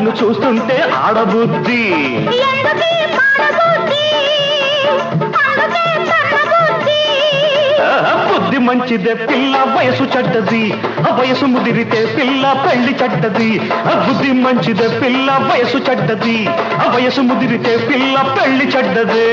నన్ను చూస్తుంటే ఆడబుద్ధి బుద్ధి మంచిదే పిల్ల వయసు చెడ్డది వయసు ముదిరితే పిల్ల పెళ్లి చెడ్డది బుద్ధి మంచిదే పిల్ల వయసు చెడ్డది వయసు ముదిరితే పిల్ల పెళ్లి చెడ్డది